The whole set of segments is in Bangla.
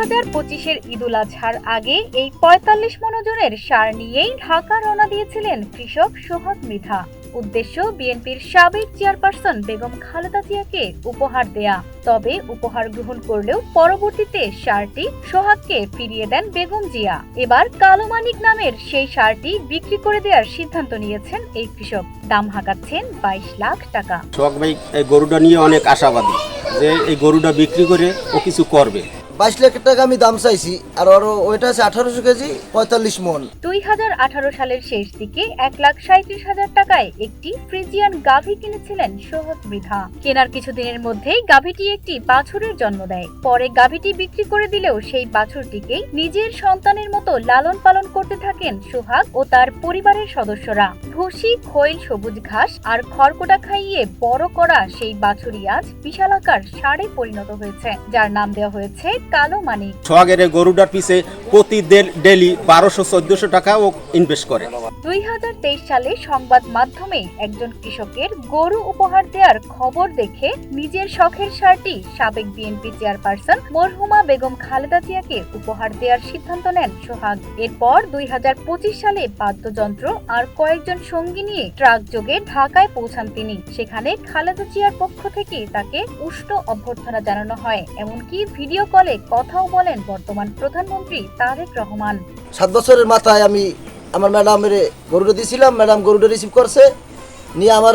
2025-এর ঈদুল আজহার আগে এই ৪৫ মণ ওজনের সার নিয়েই ঢাকা রওনা দিয়েছিলেন কৃষক সোহাগ মৃধা। উদ্দেশ্য বিএনপির সাবেক চেয়ারপারসন বেগম খালেদা জিয়াকে উপহার দেয়া। তবে উপহার গ্রহণ করলেও পরবর্তীতে সারটি সোহাগকে ফিরিয়ে দেন বেগম জিয়া। এবার কালো মানিক নামের সেই সারটি বিক্রি করে দেওয়ার সিদ্ধান্ত নিয়েছেন এই কৃষক। দাম হাঁকাচ্ছেন ২২ লাখ টাকা। সোহাগ ভাই এই গরুটা নিয়ে অনেক আশাবাদী যে এই গরুটা বিক্রি করে ও কিছু করবে। ২২ লাখ টাকা আমি দাম চাইছি, আর ওইটা আছে ১৮০০ কেজি ৪৫ মণ। ২০১৮ সালের শেষ দিকে ১,৩৭,০০০ টাকায় একটি ফ্রিজিয়ান গাভী কিনেছিলেন সোহাগ মৃধা। কেনার কিছুদিনের মধ্যেই গাভীটি একটি বাছুরের জন্ম দেয়। পরে গাভীটি বিক্রি করে দিলেও সেই বাছুরটিকেই নিজের সন্তানের মতো লালন পালন করতে থাকেন সোহাগ ও তার পরিবারের সদস্যরা। ভুসি, খৈল, সবুজ ঘাস আর খড়কুটা খাইয়ে বড় করা সেই বাছুরই আজ বিশালাকার ষাঁড়ে পরিণত হয়েছে, যার নাম দেওয়া হয়েছে কালো মানিক। সোহাগের গরুটার পিছে প্রতি ডেলি ১২০০-১৪০০ টাকা ও ইনভেস্ট করে। ২০২৩ সালে সংবাদ মাধ্যমে একজন কৃষকের গরু উপহার দেওয়ার খবর দেখে নিজের শখের সারটি সাবেক বিএনপি চেয়ারপারসন মরহুমা বেগম খালেদা জিয়াকে উপহার দেওয়ার সিদ্ধান্ত নেন সোহাগ। এরপর ২০২৫ সালে বাদ্যযন্ত্র আর কয়েকজন সঙ্গী নিয়ে ট্রাক যোগে ঢাকায় পৌঁছান তিনি। সেখানে খালেদা জিয়ার পক্ষ থেকে তাকে উষ্ণ অভ্যর্থনা জানানো হয়। এমনকি ভিডিও কলে কথাও বলেন বর্তমান প্রধানমন্ত্রী তারেক রহমান। ৭ বছরের মাথায় আমি আমার ম্যাডামের গরুটা দিয়েছিলাম, ম্যাডাম গরুটা রিসিভ করছে, নিয়ে আমার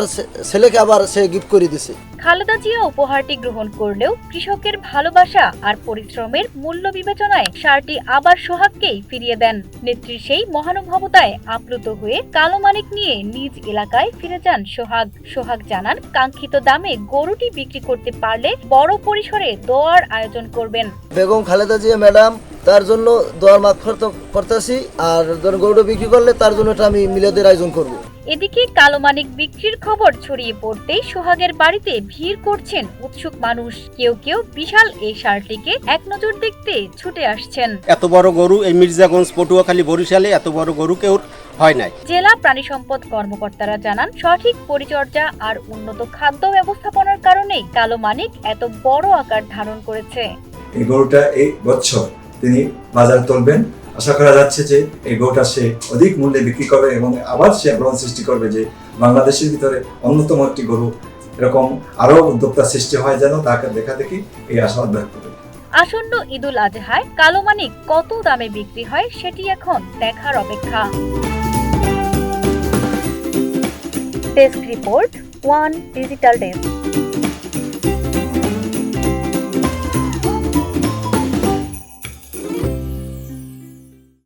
ছেলেকে আবার সে গিফট করে দিছে। খালেদা জিয়া উপহারটি গ্রহণ করলেও কৃষকের ভালোবাসা আর পরিশ্রমের মূল্য বিবেচনায় সারটি আবার সোহাগকেই ফিরিয়ে দেন। নেত্রীর সেই মহানুভবতায় আপ্লুত হয়ে কালো মানিক নিয়ে নিজ এলাকায় ফিরে যান সোহাগ। সোহাগ জানান, কাঙ্ক্ষিত দামে গরুটি বিক্রি করতে পারলে বড় পরিসরে দোয়ার আয়োজন করবেন। বেগম খালেদা জিয়া ম্যাডাম তার জন্য দোয়ার মাগফিরাত করতেছি, আর গরুটা বিক্রি করলে তার জন্য আমি মিলাদের আয়োজন করব। এদিকে কালো মানিক বিক্রির খবর ছড়িয়ে পড়তেই সোহাগের বাড়িতে ভিড় করছেন উৎসুক মানুষ। কেউ কেউ বিশাল এই ষাঁড়টিকে এক নজর দেখতে ছুটে আসছেন। এত বড় গরু এই মির্জাগঞ্জ, পটুয়াখালী, বরিশালে এত বড় গরু কেউ হয় নাই। জেলা প্রাণী সম্পদ কর্মকর্তারা জানান, সঠিক পরিচর্যা আর উন্নত খাদ্য ব্যবস্থাপনার কারণেই কালো মানিক এত বড় আকার ধারণ করেছে। এই গরুটা এই বছর তিনি বাজারে তুলবেন। আশা করা যাচ্ছে যে এই গরুটা সে অধিক মূল্যে বিক্রি করবে এবং আবার সে আগ্রহ সৃষ্টি করবে যে বাংলাদেশের ভিতরে অন্যতম একটি গরু এরকম আরো উদ্যোক্তা সৃষ্টি হয় যেন তাকে দেখা দেখি এই আশাবাদ ব্যক্ত করে। আসন্ন ঈদুল আজহায় কালো মানিক কত দামে বিক্রি হয় সেটি এখন দেখার অপেক্ষা। Desk report, one digital desk.